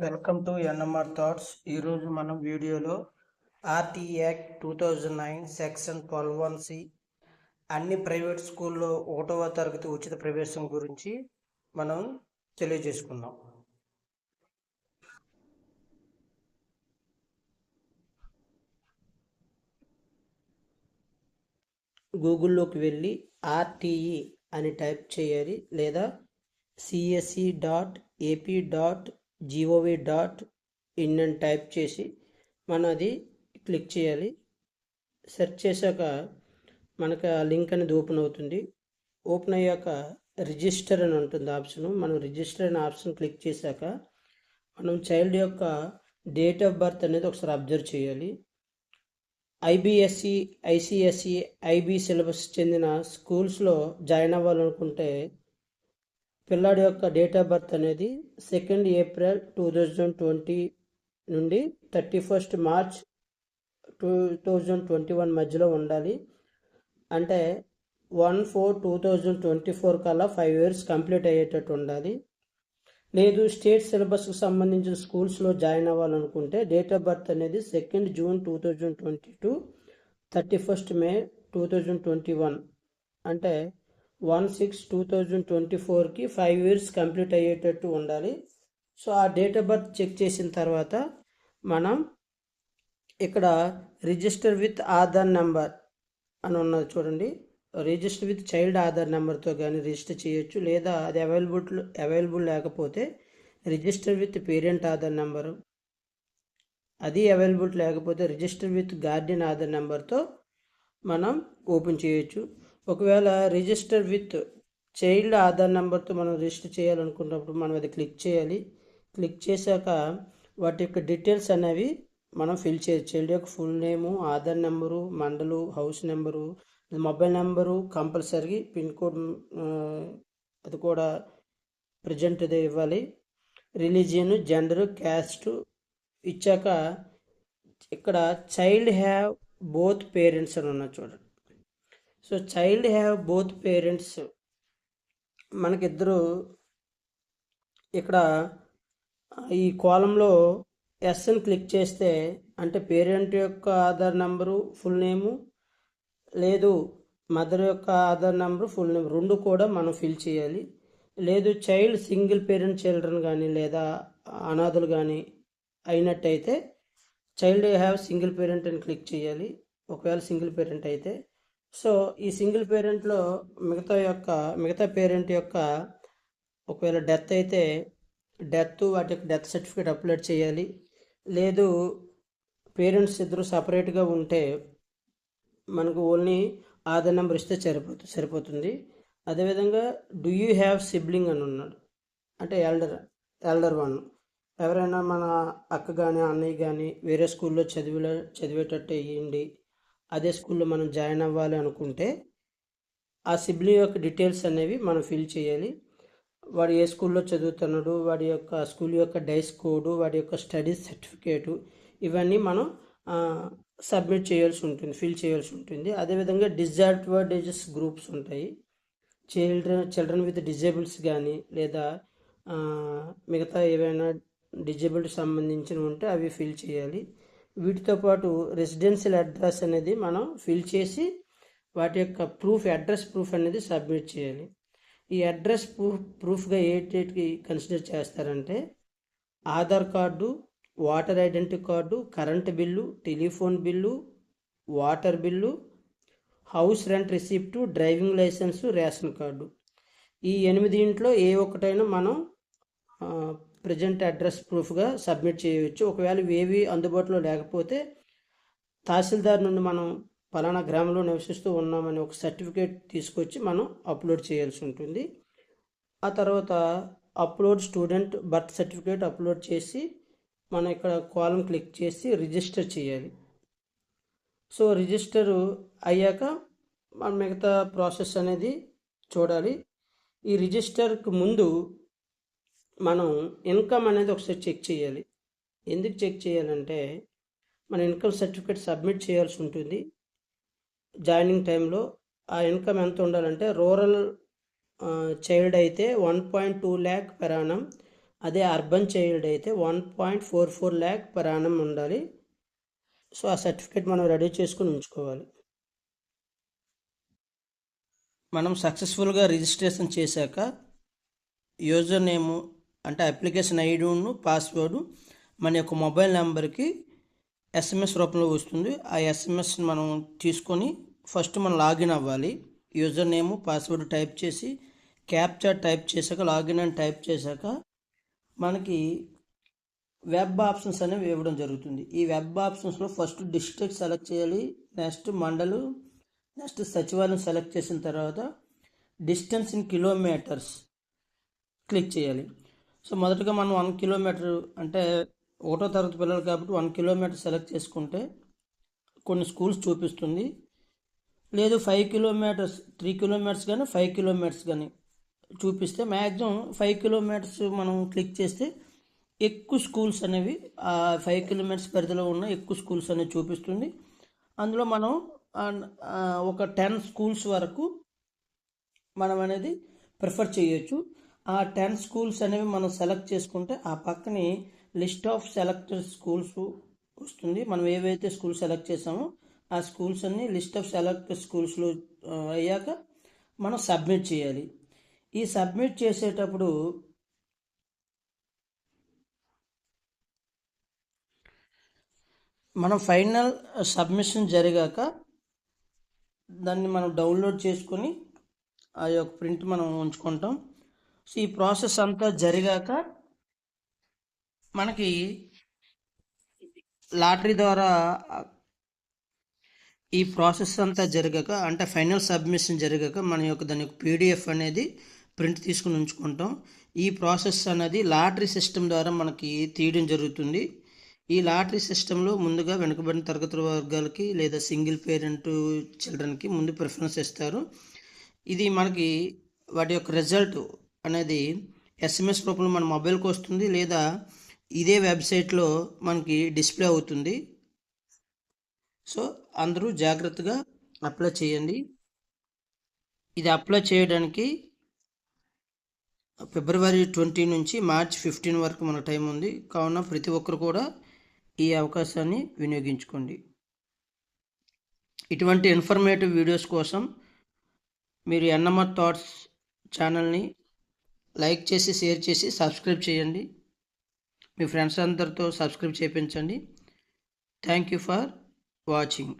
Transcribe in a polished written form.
Welcome to NMR thoughts. ఈరోజు మనం వీడియోలో ఆర్టీ యాక్ట్ 2009 సెక్షన్ 12(1)C అన్ని ప్రైవేట్ స్కూల్లో 1వ తరగతి ఉచిత ప్రవేశం గురించి మనం తెలియజేసుకుందాం. గూగుల్లోకి వెళ్ళి ఆర్టీఈ అని టైప్ చేయాలి, లేదా CSE.AP.gov.in అని టైప్ చేసి మనం అది క్లిక్ చేయాలి. సెర్చ్ చేశాక మనకు ఆ లింక్ అనేది ఓపెన్ అవుతుంది. ఓపెన్ అయ్యాక రిజిస్టర్ అని ఉంటుంది ఆప్షను. మనం రిజిస్టర్ అనే ఆప్షన్ క్లిక్ చేశాక మనం చైల్డ్ యొక్క డేట్ ఆఫ్ బర్త్ అనేది ఒకసారి అబ్జర్వ్ చేయాలి. IBSE, ICSE, IB సిలబస్ చెందిన స్కూల్స్లో జాయిన్ అవ్వాలనుకుంటే పిల్లాడి యొక్క డేట్ ఆఫ్ బర్త్ అనేది 2 ఏప్రిల్ 2020 నుండి 31 మార్చ్ 2021 మధ్యలో ఉండాలి. అంటే 1/4/2024 కల్లా 5 years కంప్లీట్ అయ్యేటట్టు ఉండాలి. లేదు స్టేట్ సిలబస్కి సంబంధించిన స్కూల్స్లో జాయిన్ అవ్వాలనుకుంటే డేట్ ఆఫ్ బర్త్ అనేది 2 జూన్ 2022 31 మే 2021 అంటే 1/6/2024కి 5 years కంప్లీట్ అయ్యేటట్టు ఉండాలి. సో ఆ డేట్ ఆఫ్ బర్త్ చెక్ చేసిన తర్వాత మనం ఇక్కడ రిజిస్టర్ విత్ ఆధార్ నెంబర్ అని ఉన్నది చూడండి. రిజిస్టర్ విత్ చైల్డ్ ఆధార్ నెంబర్తో కానీ రిజిస్టర్ చేయొచ్చు, లేదా అది అవైలబుల్ లేకపోతే register with parent Aadhaar number, అది అవైలబుల్ లేకపోతే రిజిస్టర్ విత్ గార్డియన్ ఆధార్ నెంబర్తో మనం ఓపెన్ చేయొచ్చు. ఒకవేళ రిజిస్టర్ విత్ చైల్డ్ ఆధార్ నెంబర్తో మనం రిజిస్టర్ చేయాలనుకున్నప్పుడు మనం అది క్లిక్ చేయాలి. క్లిక్ చేశాక వాటి యొక్క డీటెయిల్స్ అనేవి మనం ఫిల్ చేయొచ్చు. చైల్డ్ యొక్క full name, Aadhaar number, mandal, house number, mobile number, compulsory pin code అది కూడా ప్రజెంట్ అదే ఇవ్వాలి. రిలీజియన్, జెండరు, క్యాస్ట్ ఇచ్చాక ఇక్కడ చైల్డ్ హ్యావ్ బోత్ పేరెంట్స్ అని ఉన్నా చూడండి. So child have both parents మనకిద్దరు ఇక్కడ ఈ కాలంలో ఎస్ అని క్లిక్ చేస్తే అంటే పేరెంట్ యొక్క ఆధార్ నెంబరు, ఫుల్ నేము, లేదు మదర్ యొక్క ఆధార్ నెంబరు, ఫుల్ నేమ్ రెండు కూడా మనం ఫిల్ చేయాలి. లేదు చైల్డ్ సింగిల్ పేరెంట్ చిల్డ్రన్ కానీ లేదా అనాథులు కానీ అయినట్టయితే చైల్డ్ హ్యావ్ సింగిల్ పేరెంట్ అని క్లిక్ చేయాలి, ఒకవేళ సింగిల్ పేరెంట్ అయితే. సో ఈ సింగిల్ పేరెంట్లో మిగతా పేరెంట్ యొక్క ఒకవేళ డెత్ అయితే వాటి యొక్క డెత్ సర్టిఫికేట్ అప్లోడ్ చేయాలి. లేదు పేరెంట్స్ ఇద్దరు సపరేట్గా ఉంటే మనకు ఓన్లీ ఆధార్ నెంబర్ ఇస్తే సరిపోతుంది. అదేవిధంగా డూ యూ హ్యావ్ సిబ్లింగ్ అని ఉన్నాడు, అంటే ఎల్డర్ వన్, ఎవరైనా మన అక్క కానీ అన్నయ్య కానీ వేరే స్కూల్లో చదివేటట్టు అయ్యింది, అదే స్కూల్లో మనం జాయిన్ అవ్వాలి అనుకుంటే ఆ సిబ్లింగ్ యొక్క డీటెయిల్స్ అనేవి మనం ఫిల్ చేయాలి. వాడు ఏ స్కూల్లో చదువుతున్నాడు, వాడి యొక్క స్కూల్ యొక్క డైస్ కోడు, వాడి యొక్క స్టడీస్ సర్టిఫికేటు, ఇవన్నీ మనం సబ్మిట్ చేయాల్సి ఉంటుంది, ఫిల్ చేయాల్సి ఉంటుంది. అదేవిధంగా డిసడ్వాంటేజెస్ గ్రూప్స్ ఉంటాయి. చిల్డ్రన్ విత్ డిజేబుల్స్ కానీ లేదా మిగతా ఏవైనా డిజేబుల్డ్ సంబంధించినవి ఉంటే అవి ఫిల్ చేయాలి. వీటితో పాటు రెసిడెన్షియల్ అడ్రస్ అనేది మనం ఫిల్ చేసి వాటి యొక్క అడ్రస్ ప్రూఫ్ అనేది సబ్మిట్ చేయాలి. ఈ అడ్రస్ ప్రూఫ్గా ఏటికి కన్సిడర్ చేస్తారంటే Aadhaar card, water identity card, current bill, telephone bill, water bill, house rent receipt, driving licence, ration card. ఈ 8 ఏ ఒక్కటైనా మనం ప్రజెంట్ అడ్రస్ ప్రూఫ్గా సబ్మిట్ చేయవచ్చు. ఒకవేళ ఇవేవి అందుబాటులో లేకపోతే తహసీల్దార్ నుండి మనం పలానా గ్రామంలో నివసిస్తూ ఉన్నామని ఒక సర్టిఫికేట్ తీసుకొచ్చి మనం అప్లోడ్ చేయాల్సి ఉంటుంది. ఆ తర్వాత upload student birth certificate upload చేసి మనం ఇక్కడ కాలం క్లిక్ చేసి రిజిస్టర్ చేయాలి. సో రిజిస్టర్ అయ్యాక మనం మిగతా ప్రాసెస్ అనేది చూడాలి. ఈ రిజిస్టర్కి ముందు మనం ఇన్కమ్ అనేది ఒకసారి చెక్ చేయాలి. ఎందుకు చెక్ చేయాలంటే మన ఇన్కమ్ సర్టిఫికేట్ సబ్మిట్ చేయాల్సి ఉంటుంది. జాయినింగ్ టైంలో ఆ ఇన్కమ్ ఎంత ఉండాలంటే రూరల్ చైల్డ్ అయితే 1.2 lakh per annum, అదే అర్బన్ చైల్డ్ అయితే 1.44 ల్యాక్ పర్ యానం ఉండాలి. సో ఆ సర్టిఫికేట్ మనం రెడీ చేసుకుని ఉంచుకోవాలి. మనం సక్సెస్ఫుల్గా రిజిస్ట్రేషన్ చేశాక యూజర్ నేము అంటే అప్లికేషన్ ఐడిను పాస్వర్డు మన యొక్క మొబైల్ నెంబర్కి ఎస్ఎంఎస్ రూపంలో వస్తుంది. ఆ ఎస్ఎంఎస్ మనం తీసుకొని ఫస్ట్ మనం లాగిన్ అవ్వాలి. యూజర్ నేము పాస్వర్డ్ టైప్ చేసి క్యాప్చా టైప్ చేశాక లాగిన్ అని టైప్ చేశాక మనకి వెబ్ ఆప్షన్స్ అనేవి ఇవ్వడం జరుగుతుంది. ఈ వెబ్ ఆప్షన్స్లో ఫస్ట్ డిస్ట్రిక్ట్ సెలెక్ట్ చేయాలి, నెక్స్ట్ మండలు, నెక్స్ట్ సచివాలయం సెలెక్ట్ చేసిన తర్వాత డిస్టెన్స్ ఇన్ కిలోమీటర్స్ క్లిక్ చేయాలి. సో మొదటగా మనం 1 కిలోమీటర్ అంటే 1వ తరగతి పిల్లలు కాబట్టి 1 కిలోమీటర్ సెలెక్ట్ చేసుకుంటే కొన్ని స్కూల్స్ చూపిస్తుంది. లేదు 5 కిలోమీటర్స్ 3 కిలోమీటర్స్ కానీ 5 కిలోమీటర్స్ కానీ చూపిస్తే మ్యాక్సిమం 5 కిలోమీటర్స్ మనం క్లిక్ చేస్తే ఎక్కువ స్కూల్స్ అనేవి ఆ 5 కిలోమీటర్స్ పరిధిలో ఉన్న ఎక్కువ స్కూల్స్ అనేవి చూపిస్తుంది. అందులో మనం ఒక 10 స్కూల్స్ వరకు మనం అనేది ప్రిఫర్ చేయొచ్చు. ఆ 10 స్కూల్స్ అనేవి మనం సెలెక్ట్ చేసుకుంటే ఆ పక్కనే లిస్ట్ ఆఫ్ సెలెక్టెడ్ స్కూల్స్ వస్తుంది. మనం ఏవైతే స్కూల్స్ సెలెక్ట్ చేసామో ఆ స్కూల్స్ అన్ని లిస్ట్ ఆఫ్ సెలెక్టెడ్ స్కూల్స్లో అయ్యాక మనం సబ్మిట్ చేయాలి. ఈ సబ్మిట్ చేసేటప్పుడు మనం ఫైనల్ సబ్మిషన్ జరిగాక దాన్ని మనం డౌన్లోడ్ చేసుకొని ఆ యొక్క ప్రింట్ మనం ఉంచుకుంటాం. సో ఈ ప్రాసెస్ అంతా జరిగాక మనకి లాటరీ ద్వారా ఈ ప్రాసెస్ అంతా జరిగాక అంటే ఫైనల్ సబ్మిషన్ జరిగాక మన యొక్క దాని యొక్క పీడిఎఫ్ అనేది ప్రింట్ తీసుకుని ఉంచుకుంటాం. ఈ ప్రాసెస్ అనేది లాటరీ సిస్టమ్ ద్వారా మనకి తీయడం జరుగుతుంది. ఈ లాటరీ సిస్టంలో ముందుగా వెనుకబడిన తరగతుల వర్గాలకి లేదా సింగిల్ పేరెంట్ చిల్డ్రన్కి ముందు ప్రిఫరెన్స్ ఇస్తారు. ఇది మనకి వాటి యొక్క రిజల్ట్ అనేది ఎస్ఎంఎస్ రూపంలో మన మొబైల్కి వస్తుంది లేదా ఇదే వెబ్సైట్లో మనకి డిస్ప్లే అవుతుంది. సో అందరూ జాగ్రత్తగా అప్లై చేయండి. ఇది అప్లై చేయడానికి ఫిబ్రవరి 20 నుంచి మార్చ్ 15 వరకు మన టైం ఉంది. కావున ప్రతి ఒక్కరు కూడా ఈ అవకాశాన్ని వినియోగించుకోండి. ఇటువంటి ఇన్ఫర్మేటివ్ వీడియోస్ కోసం మీరు ఎన్ఎంఆర్ థాట్స్ ఛానల్ని లైక్ చేసి షేర్ చేసి సబ్స్క్రైబ్ చేయండి. మీ ఫ్రెండ్స్ అందరితో సబ్స్క్రైబ్ చేయించండి. Thank you for watching.